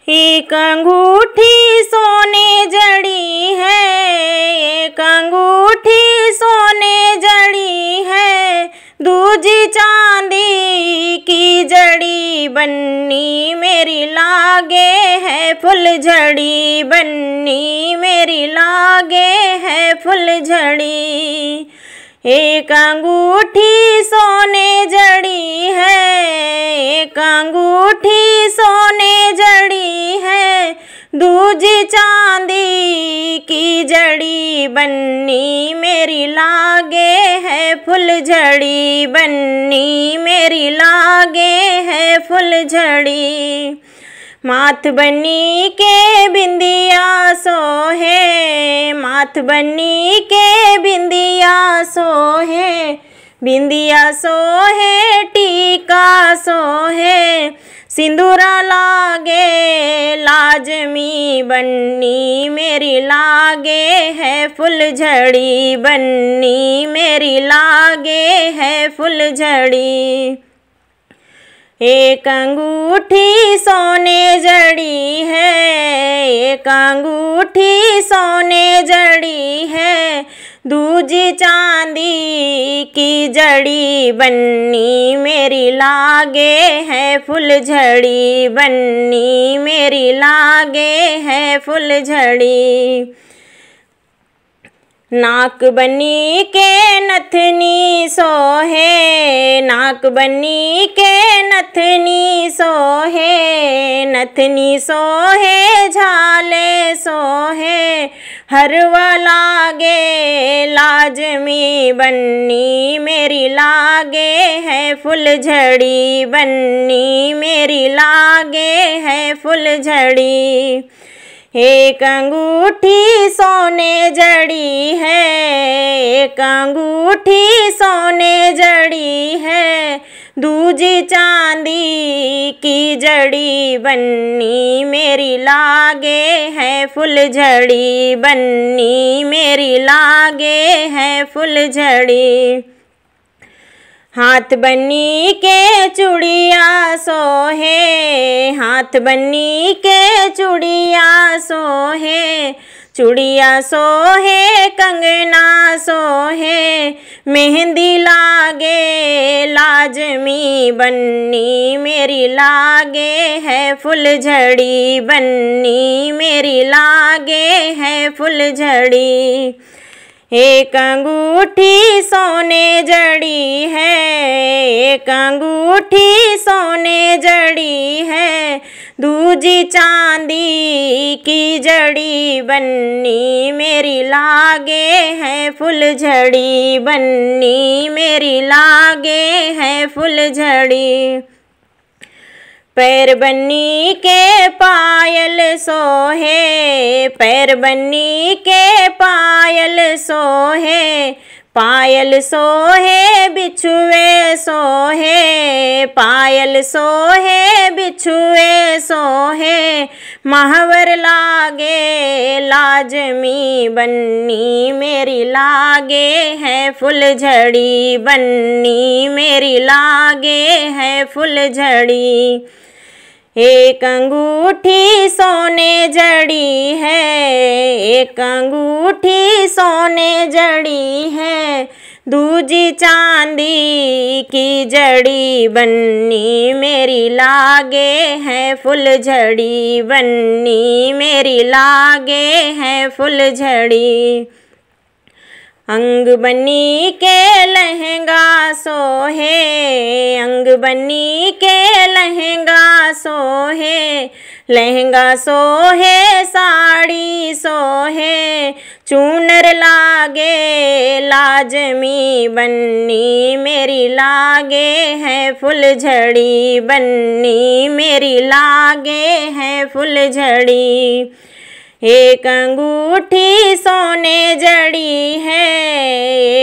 एक अंगूठी सोने जड़ी है, एक अंगूठी सोने जड़ी है, दूजी चांदी की जड़ी बन्नी मेरी लागे है फुलझड़ी, बन्नी मेरी लागे है फुलझड़ी। एक अंगूठी सोने जड़ी है, एक अंगूठी सोने जड़ी है, दूजी चांदी की जड़ी बन्नी मेरी लागे है फुलझड़ी, बन्नी मेरी लागे है फुलझड़ी। माथ बन्नी के बिंदिया सोहे, माथ बन्नी के बिंदिया सोहे, बिंदिया सोहे टीका सोहे, सिंदूरा लागे लाजमी बन्नी मेरी लागे है फुलझड़ी, बन्नी मेरी लागे है फुलझड़ी। एक अंगूठी सोने जड़ी है, एक अंगूठी सोने जड़ी है, दूजी चांदी की जड़ी बन्नी मेरी लागे है फुलझड़ी, बन्नी मेरी लागे है फुलझड़ी। नाक बन्नी के नथनी सोहे, नाक बन्नी के नथनी सोहे, नथनी सोहे झाले सोहे, हरवा लागे लाजमी बन्नी मेरी लागे है फुलझड़ी, बन्नी मेरी लागे है फुलझड़ी। एक अंगूठी सोने जड़ी है, एक अंगूठी सोने जड़ी है, दूजी चांदी की जड़ी बन्नी मेरी लागे है फुलझड़ी, बन्नी मेरी लागे है फुलझड़ी। हाथ बन्नी के चूड़िया सोहे, हाथ बन्नी के चूड़िया सोहे, चूड़िया सोहे कंगना सोहे, मेहंदी लागे लाजमी बन्नी मेरी लागे है फुलझड़ी, बन्नी मेरी लागे है फुलझड़ी। एक अंगूठी सोने जड़ी है, एक अंगूठी सोने जड़ी है, दूजी चांदी की जड़ी बन्नी मेरी लागे है फुलझड़ी, बन्नी मेरी लागे है फुलझड़ी। पैर बन्नी के पायल सोहे, पैर बन्नी के पायल सोहे, पायल सोहे बिछुए सोहे, पायल सोहे बिछुए सोहे, महावर लागे लाजमी बन्नी मेरी लागे है फुलझड़ी, बन्नी मेरी लागे है फुलझड़ी। एक अंगूठी सोने जड़ी है, एक अंगूठी सोने जड़ी है, दूजी चांदी की जड़ी बन्नी मेरी लागे है फुलझड़ी, बन्नी मेरी लागे है फुलझड़ी। अंग बन्नी के लहंगा सोहे, अंग बन्नी के लहंगा सोहे, लहंगा सोहे साड़ी सोहे, चूनर लागे लाजमी बन्नी मेरी लागे है फुलझड़ी, बन्नी मेरी लागे है फुलझड़ी। एक अंगूठी सोने जड़ी है,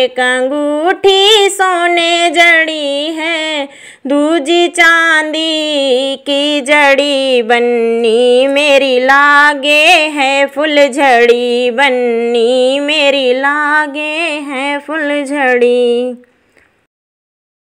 एक अंगूठी सोने जड़ी है, दूजी चांदी की जड़ी बन्नी मेरी लागे है फुलझड़ी, बन्नी मेरी लागे है फुलझड़ी।